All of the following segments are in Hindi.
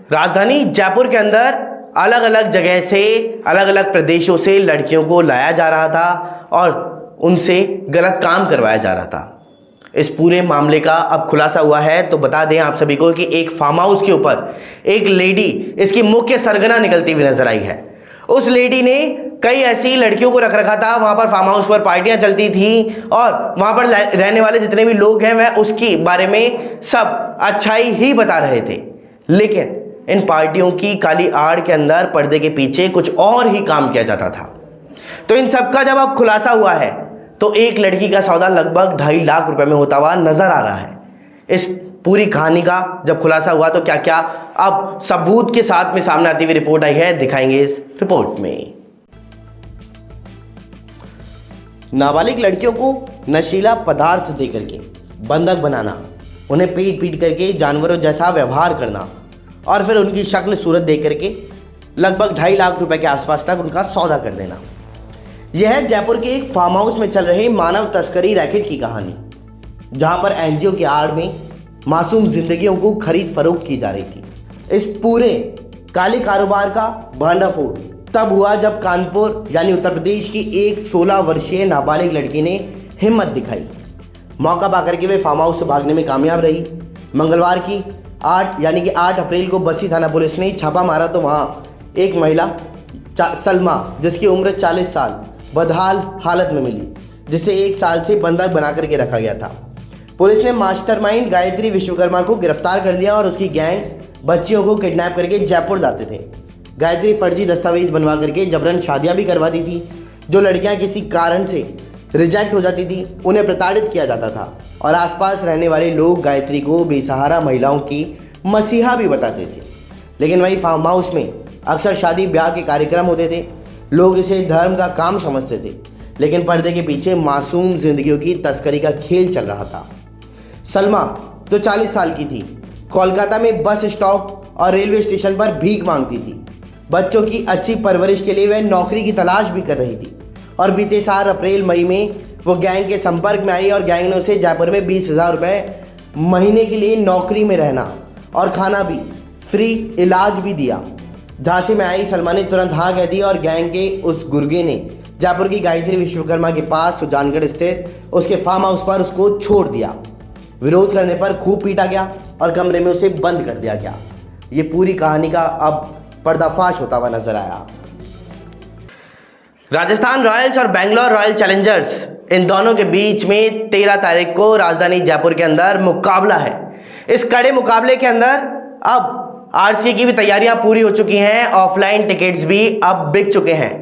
राजधानी जयपुर के अंदर अलग अलग जगह से, अलग अलग प्रदेशों से लड़कियों को लाया जा रहा था और उनसे गलत काम करवाया जा रहा था। इस पूरे मामले का अब खुलासा हुआ है। तो बता दें आप सभी को कि एक फार्म हाउस के ऊपर एक लेडी इसकी मुख्य सरगना निकलती हुई नजर आई है। उस लेडी ने कई ऐसी लड़कियों को रख रखा था, वहां पर फार्म हाउस पर पार्टियां चलती थी और वहां पर रहने वाले जितने भी लोग हैं वह उसके बारे में सब अच्छाई ही बता रहे थे। लेकिन इन पार्टियों की काली आड़ के अंदर पर्दे के पीछे कुछ और ही काम किया जाता था। तो इन सब का जब अब खुलासा हुआ है तो एक लड़की का सौदा लगभग 2.5 लाख रुपए में होता हुआ नजर आ रहा है। इस पूरी कहानी का जब खुलासा हुआ तो क्या क्या अब सबूत के साथ में सामने आती हुई रिपोर्ट आई है, दिखाएंगे इस रिपोर्ट में। नाबालिग लड़कियों को नशीला पदार्थ देकर के बंधक बनाना, उन्हें पीट पीट करके जानवरों जैसा व्यवहार करना और फिर उनकी शक्ल सूरत देख करके लगभग 2.5 लाख रुपए के आसपास तक उनका सौदा कर देना। यह है जयपुर के एक फार्म हाउस में चल रहे मानव तस्करी रैकेट की कहानी, जहां पर एनजीओ की आड़ में मासूम जिंदगियों को खरीद फरोख्त की जा रही थी। इस पूरे काले कारोबार का भंडाफोड़ तब हुआ जब कानपुर यानी उत्तर प्रदेश की एक 16 वर्षीय नाबालिग लड़की ने हिम्मत दिखाई। मौका पाकर के वे फार्म हाउस से भागने में कामयाब रही। मंगलवार की 8 अप्रैल को बस्सी थाना पुलिस ने छापा मारा तो वहां एक महिला सलमा, जिसकी उम्र 40 साल, बदहाल हालत में मिली, जिसे 1 साल से बंधक बना करके रखा गया था। पुलिस ने मास्टरमाइंड गायत्री विश्वकर्मा को गिरफ्तार कर लिया और उसकी गैंग बच्चियों को किडनैप करके जयपुर लाते थे। गायत्री फर्जी दस्तावेज बनवा करके जबरन शादियां भी करवाती थी। जो लड़कियां किसी कारण से रिजेक्ट हो जाती थी उन्हें प्रताड़ित किया जाता था और आसपास रहने वाले लोग गायत्री को बेसहारा महिलाओं की मसीहा भी बताते थे। लेकिन वही फार्म हाउस में अक्सर शादी ब्याह के कार्यक्रम होते थे। लोग इसे धर्म का काम समझते थे, लेकिन पर्दे के पीछे मासूम जिंदगियों की तस्करी का खेल चल रहा था। सलमा जो 40 साल की थी, कोलकाता में बस स्टॉप और रेलवे स्टेशन पर भीख मांगती थी। बच्चों की अच्छी परवरिश के लिए वह नौकरी की तलाश भी कर रही थी और बीते साल अप्रैल मई में वो गैंग के संपर्क में आई और गैंग ने उसे जयपुर में 20,000 रुपये महीने के लिए नौकरी में रहना और खाना भी, फ्री इलाज भी दिया। झांसी में आई सलमा ने तुरंत हाँ कह दी और गैंग के उस गुर्गे ने जयपुर की गायत्री विश्वकर्मा के पास सुजानगढ़ स्थित उसके फार्म हाउस पर उसको छोड़ दिया। विरोध करने पर खूब पीटा गया और कमरे में उसे बंद कर दिया गया। ये पूरी कहानी का अब पर्दाफाश होता हुआ नजर आया। राजस्थान रॉयल्स और बेंगलोर रॉयल चैलेंजर्स, इन दोनों के बीच में 13 तारीख को राजधानी जयपुर के अंदर मुकाबला है। इस कड़े मुकाबले के अंदर अब आरसी की भी तैयारियां पूरी हो चुकी हैं, ऑफलाइन टिकट्स भी अब बिक चुके हैं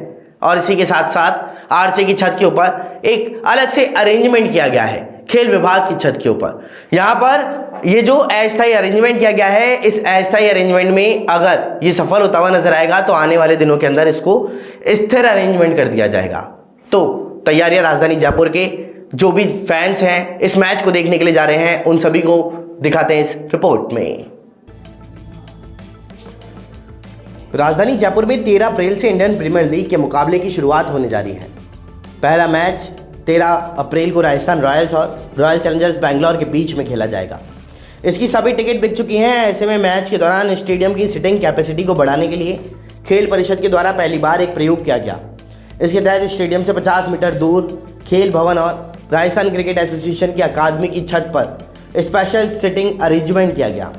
और इसी के साथ साथ आरसी की छत के ऊपर एक अलग से अरेंजमेंट किया गया है। खेल विभाग की छत के ऊपर यहाँ पर ये जो अस्थायी अरेंजमेंट किया गया है, इस अस्थायी अरेंजमेंट में अगर ये सफल होता हुआ नजर आएगा तो आने वाले दिनों के अंदर इसको स्थिर अरेंजमेंट कर दिया जाएगा। तो तैयारियां राजधानी जयपुर के जो भी फैंस हैं इस मैच को देखने के लिए जा रहे हैं, उन सभी को दिखाते हैं इस रिपोर्ट में। राजधानी जयपुर में 13 अप्रैल से इंडियन प्रीमियर लीग के मुकाबले की शुरुआत होने जा रही है। पहला मैच 13 अप्रैल को राजस्थान रॉयल्स और रॉयल चैलेंजर्स बेंगलोर के बीच में खेला जाएगा। इसकी सभी टिकट बिक चुकी हैं। ऐसे में मैच के दौरान स्टेडियम की सीटिंग कैपेसिटी को बढ़ाने के लिए खेल परिषद के द्वारा पहली बार एक प्रयोग किया गया। इसके तहत स्टेडियम से 50 मीटर दूर खेल भवन और राजस्थान क्रिकेट एसोसिएशन की अकादमी की छत पर स्पेशल सीटिंग अरेंजमेंट किया गया,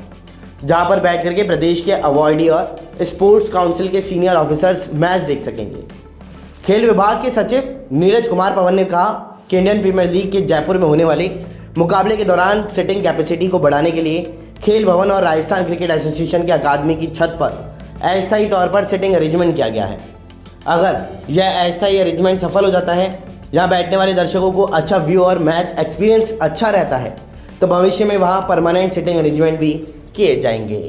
जहां पर बैठ करके प्रदेश के अवॉर्डी और स्पोर्ट्स काउंसिल के सीनियर ऑफिसर्स मैच देख सकेंगे। खेल विभाग के सचिव नीरज कुमार पवन ने कहा कि इंडियन प्रीमियर लीग के जयपुर में होने वाले मुकाबले के दौरान सीटिंग कैपेसिटी को बढ़ाने के लिए खेल भवन और राजस्थान क्रिकेट एसोसिएशन के अकादमी की छत पर अस्थायी तौर पर सीटिंग अरेंजमेंट किया गया है। अगर यह अस्थायी अरेंजमेंट सफल हो जाता है, यहाँ बैठने वाले दर्शकों को अच्छा व्यू और मैच एक्सपीरियंस अच्छा रहता है, तो भविष्य में वहाँ परमानेंट सीटिंग अरेंजमेंट भी किए जाएंगे।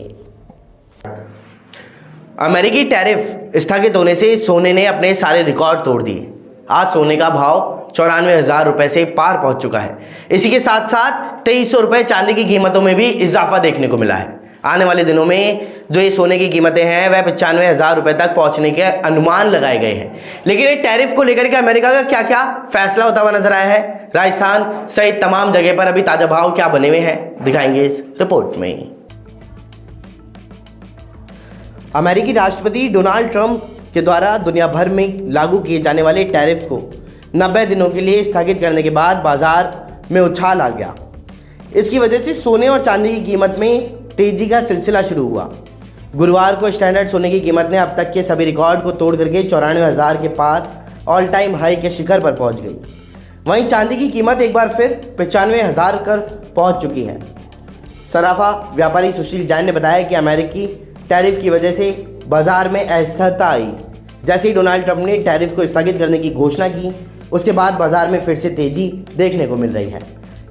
अमेरिकी टैरिफ स्थगित होने से सोने ने अपने सारे रिकॉर्ड तोड़ दिए। आज सोने का भाव 94,000 रुपये से पार पहुंच चुका है। इसी के साथ साथ 2300 रुपये चांदी की कीमतों में भी इजाफा देखने को मिला है। आने वाले दिनों में जो ये सोने की कीमतें हैं वह 95,000 रुपये तक पहुंचने के अनुमान लगाए गए हैं। लेकिन ये टैरिफ को लेकर के अमेरिका का क्या क्या फैसला होता हुआ नजर आया है, राजस्थान सहित तमाम जगह पर अभी ताजा भाव क्या बने हुए हैं, दिखाएंगे इस रिपोर्ट में। अमेरिकी राष्ट्रपति डोनाल्ड ट्रंप के द्वारा दुनिया भर में लागू किए जाने वाले टैरिफ को 90 दिनों के लिए स्थगित करने के बाद बाजार में उछाल आ गया। इसकी वजह से सोने और चांदी की कीमत में तेजी का सिलसिला शुरू हुआ। गुरुवार को स्टैंडर्ड सोने की कीमत ने अब तक के सभी रिकॉर्ड को तोड़ करके 94,000 के पार ऑल टाइम हाई के शिखर पर पहुंच गई। वहीं चांदी की कीमत एक बार फिर 95,000 पर पहुंच चुकी है। सराफा व्यापारी सुशील जैन ने बताया कि अमेरिकी टैरिफ की वजह से बाजार में अस्थिरता आई। जैसे ही डोनाल्ड ट्रंप ने टैरिफ को स्थगित करने की घोषणा की, उसके बाद बाजार में फिर से तेजी देखने को मिल रही है।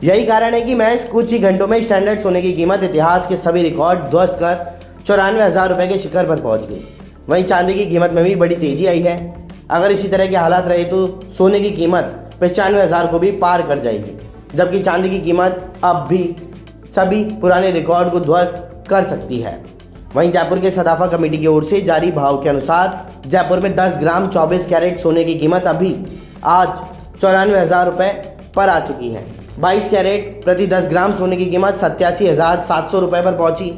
यही कारण है कि महज कुछ ही घंटों में स्टैंडर्ड सोने की कीमत इतिहास के सभी रिकॉर्ड ध्वस्त कर 94,000 रुपये के शिखर पर पहुंच गई। वहीं चांदी की कीमत में भी बड़ी तेजी आई है। अगर इसी तरह के हालात रहे तो सोने की कीमत 95,000 को भी पार कर जाएगी, जबकि चांदी की कीमत अब भी सभी पुराने रिकॉर्ड को ध्वस्त कर सकती है। वहीं जयपुर के सराफा कमेटी की ओर से जारी भाव के अनुसार जयपुर में 10 ग्राम 24 कैरेट सोने की कीमत अभी आज 94,000 रुपये पर आ चुकी है। 22 कैरेट प्रति 10 ग्राम सोने की कीमत 87,700 रुपये पर पहुंची।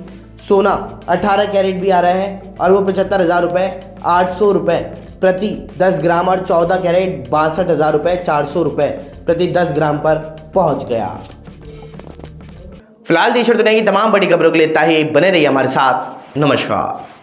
सोना 18 कैरेट भी आ रहा है और वो 75,000 रुपये 800 रुपये प्रति 10 ग्राम और 14 कैरेट 62,000 रुपये 400 रुपये प्रति 10 ग्राम पर पहुंच गया। फिलहाल देश और दुनिया की तमाम बड़ी खबरों के लिए इतना ही। बने रहिए हमारे साथ। नमस्कार।